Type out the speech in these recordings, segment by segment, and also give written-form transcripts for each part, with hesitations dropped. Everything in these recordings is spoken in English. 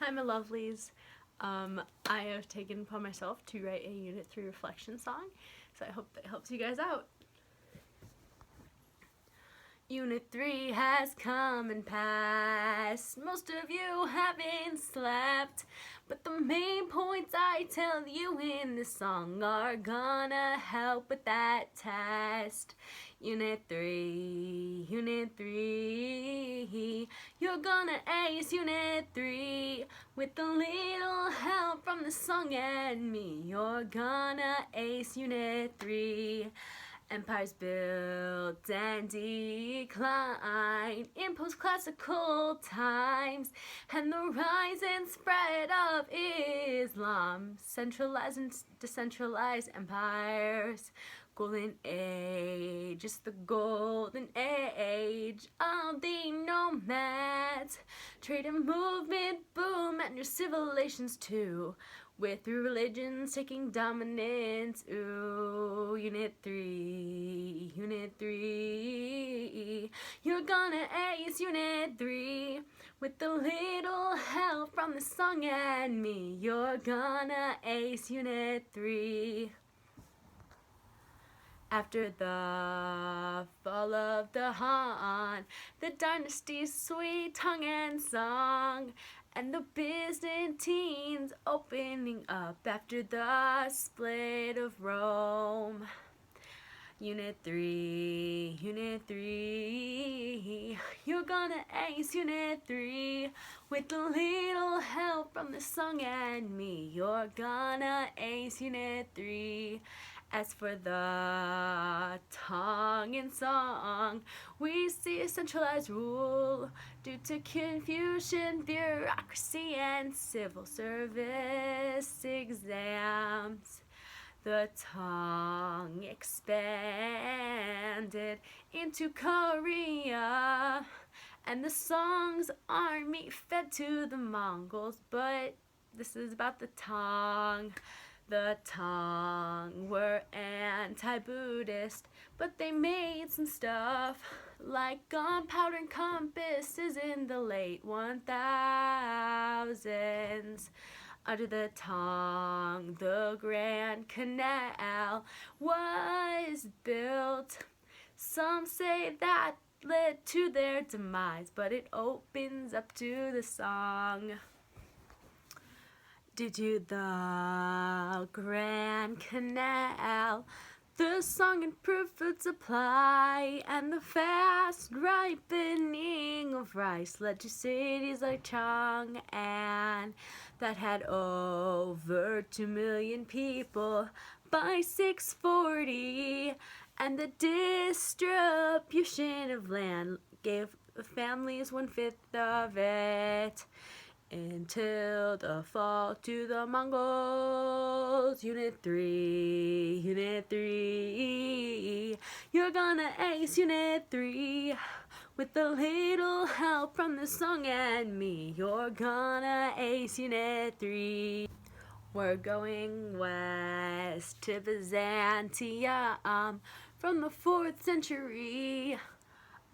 Hi, my lovelies. I have taken upon myself to write a Unit 3 reflection song, so I hope that helps you guys out. Unit 3 has come and passed. Most of you haven't slept, but the main points I tell you in this song are gonna help with that test. Unit 3, Unit 3, you're gonna ace Unit 3 with a little help from the song and me. You're gonna ace Unit 3. Empires built and decline in post-classical times, and the rise and spread of Islam, centralized and decentralized empires. Golden age, it's the golden age of the nomads. Trade and movement boom, and your civilizations too, with religions taking dominance. Ooh, Unit 3, Unit 3, you're gonna ace Unit 3 with a little help from the song and me. You're gonna ace Unit 3. After the fall of the Han, the dynasty's sweet tongue and song, and the Byzantines opening up after the split of Rome. Unit 3, Unit 3, you're gonna ace Unit 3 with a little help from the song and me. You're gonna ace Unit 3. As for the tongue and song, we see centralized rule due to confusion, bureaucracy, and civil service exams. The tongue expanded into Korea, and the song's army fed to the Mongols. But this is about the tongue. The Tang were anti-Buddhist, but they made some stuff like gunpowder and compasses in the late 1000s. Under the Tang, the Grand Canal was built. Some say that led to their demise, but it opens up to the song. Due to the Grand Canal, the song improved food supply, and the fast ripening of rice led to cities like Chang'an that had over 2 million people by 640, and the distribution of land gave families 1/5 of it. Until the fall to the Mongols. Unit 3, Unit 3, you're gonna ace Unit 3 with a little help from the song and me. You're gonna ace Unit 3. We're going west to Byzantium from the 4th century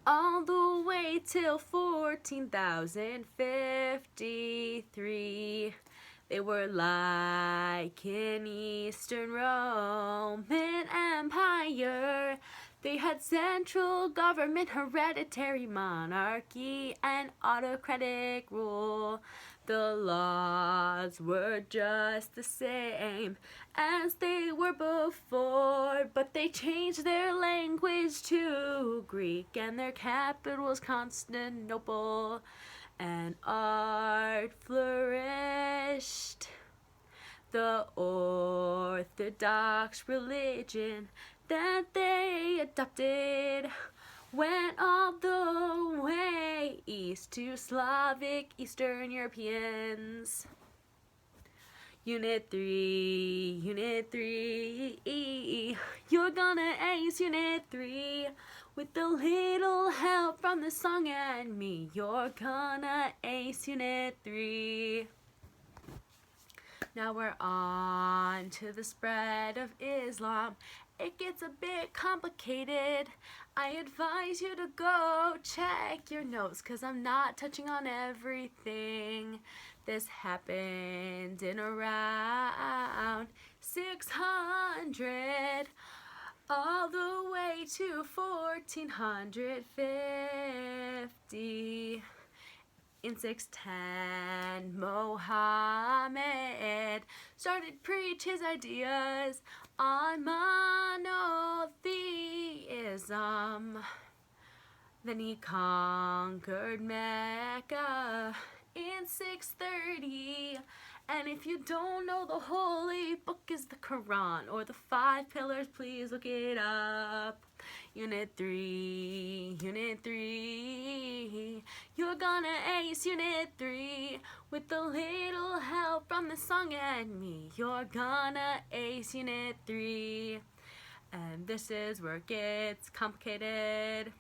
all the way till 14,053. They were like an Eastern Roman Empire. They had central government, hereditary monarchy, and autocratic rule. The laws were just the same as they were before, but they changed their language to Greek, and their capital was Constantinople, and art flourished. The Orthodox religion that they adopted went all the way east to Slavic Eastern Europeans. Unit 3, Unit 3, you're gonna ace Unit 3 with a little help from the song and me. You're gonna ace Unit 3. Now we're on to the spread of Islam. It gets a bit complicated. I advise you to go check your notes, 'cause I'm not touching on everything. This happened in around 600 all the way to 1450. In 610, Mohammed started preach his ideas on monotheism. Then he conquered Mecca in 630. And if you don't know, the holy book is the Quran, or the 5 pillars, please look it up. Unit 3, Unit 3. You're gonna ace Unit 3 with a little help from the song and me. You're gonna ace Unit 3. And this is where it gets complicated.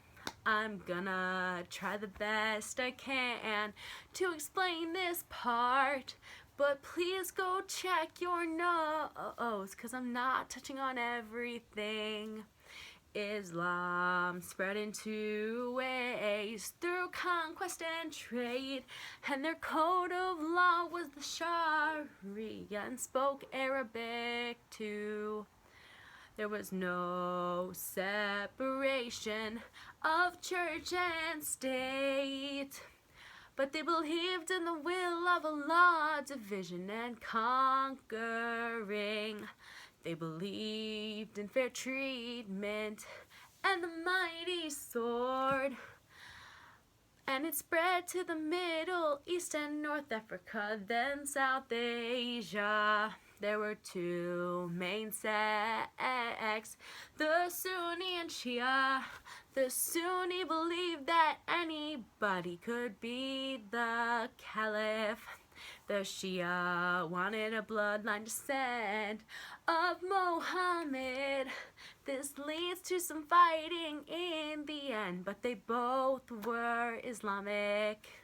I'm gonna try the best I can to explain this part, but please go check your notes, 'cause I'm not touching on everything. Islam spread in 2 ways, through conquest and trade, and their code of law was the Sharia and spoke Arabic too. There was no separation of church and state, but they believed in the will of Allah, division and conquering. They believed in fair treatment and the mighty sword. And it spread to the Middle East and North Africa, then South Asia. There were 2 main sects, the Sunni and Shia. The Sunni believed that anybody could be the caliph. The Shia wanted a bloodline descent of Muhammad. This leads to some fighting in the end, but they both were Islamic.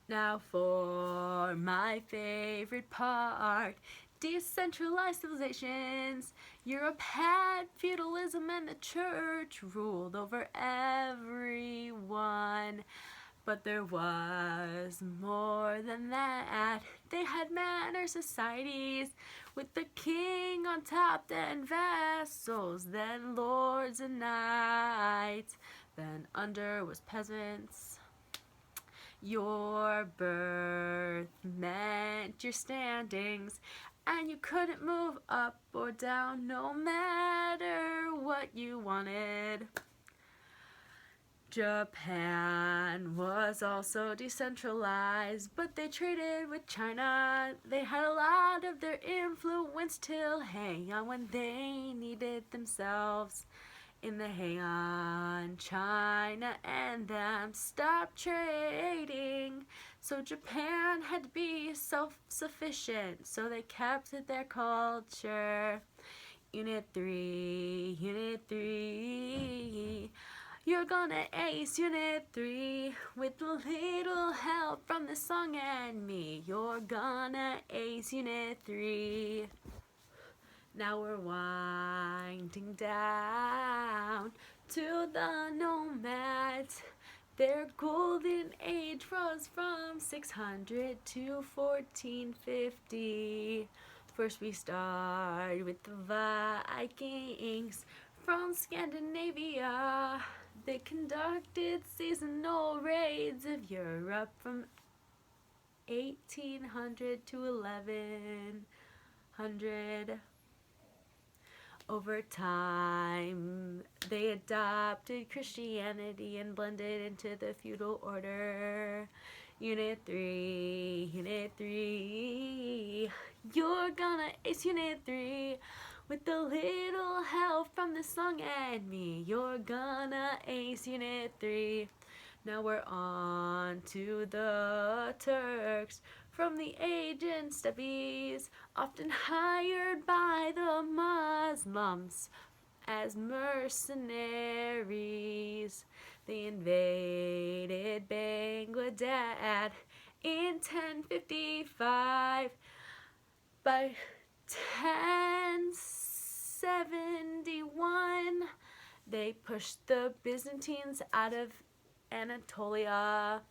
Now for my favorite part, decentralized civilizations. Europe had feudalism and the church ruled over everyone. But there was more than that. They had manner societies with the king on top, then vassals, then lords and knights, then under was peasants. Your birth meant your standings, and you couldn't move up or down no matter what you wanted. Japan was also decentralized, but they traded with China. They had a lot of their influence till hang on when they needed themselves. In the hang on, China and them stopped trading, so Japan had to be self-sufficient, so they kept their culture. Unit 3, Unit 3. You're gonna ace Unit 3 with a little help from the song and me. You're gonna ace Unit 3. Now we're winding down to the nomads. Their golden age was from 600 to 1450. First we start with the Vikings from Scandinavia. They conducted seasonal raids of Europe from 1800 to 1100. Over time, they adopted Christianity and blended into the feudal order. Unit 3, Unit 3. You're gonna ace Unit 3 with a little help from the song and me. You're gonna ace Unit 3. Now we're on to the Turks from the ancient steppes, often hired by the Muslims as mercenaries. They invaded Bangladesh in 1055. By 1071, they pushed the Byzantines out of Anatolia.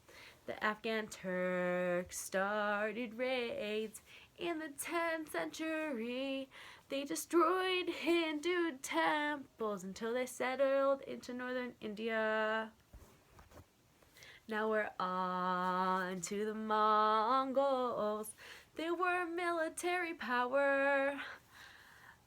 The Afghan Turks started raids in the 10th century. They destroyed Hindu temples until they settled into northern India. Now we're on to the Mongols. They were military power.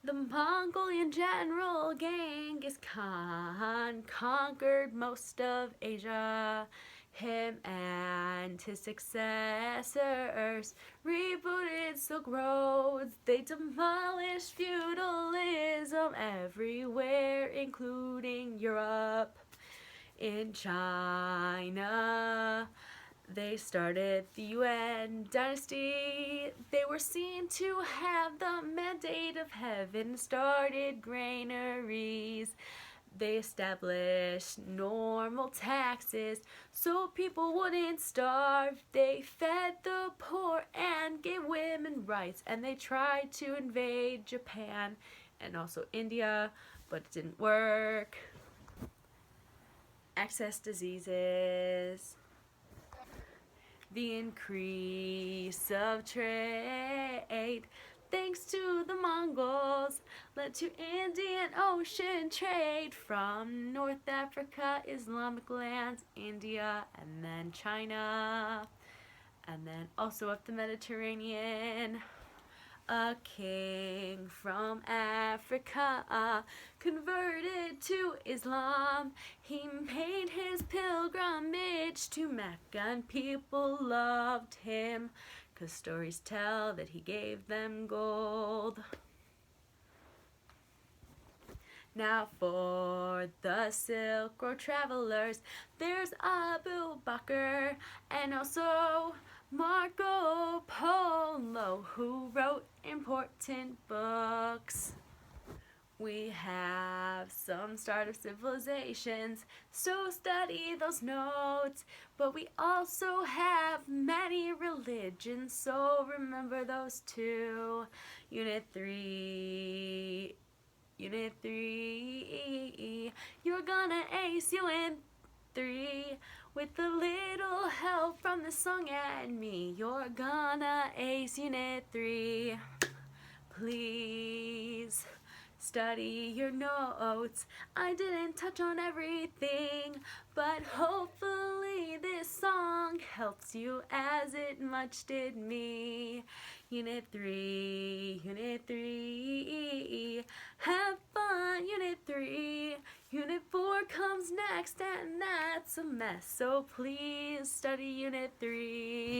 The Mongolian general Genghis Khan conquered most of Asia. Him and his successors rebooted Silk Roads. They demolished feudalism everywhere, including Europe. In China, they started the Yuan dynasty. They were seen to have the mandate of heaven, started granaries. They established normal taxes so people wouldn't starve. They fed the poor and gave women rights. And they tried to invade Japan and also India, but it didn't work. Excess diseases. The increase of trade, thanks to the Mongols, led to Indian Ocean trade from North Africa, Islamic lands, India, and then China, and then also up the Mediterranean. A king from Africa converted to Islam. He made his pilgrimage to Mecca and people loved him, 'cause stories tell that he gave them gold. Now for the Silk Road travelers, there's Abu Bakr and also Marco Polo, who wrote important books. We have some start of civilizations, so study those notes. But we also have many religions, so remember those too. Unit 3. Unit 3. You're gonna ace Unit 3. With a little help from the song and me, you're gonna ace Unit 3. Please study your notes. I didn't touch on everything, but hopefully this song helps you as it much did me. Unit 3, Unit 3, have fun, Unit 3. Unit 4 comes next, and that's a mess, so please study Unit 3.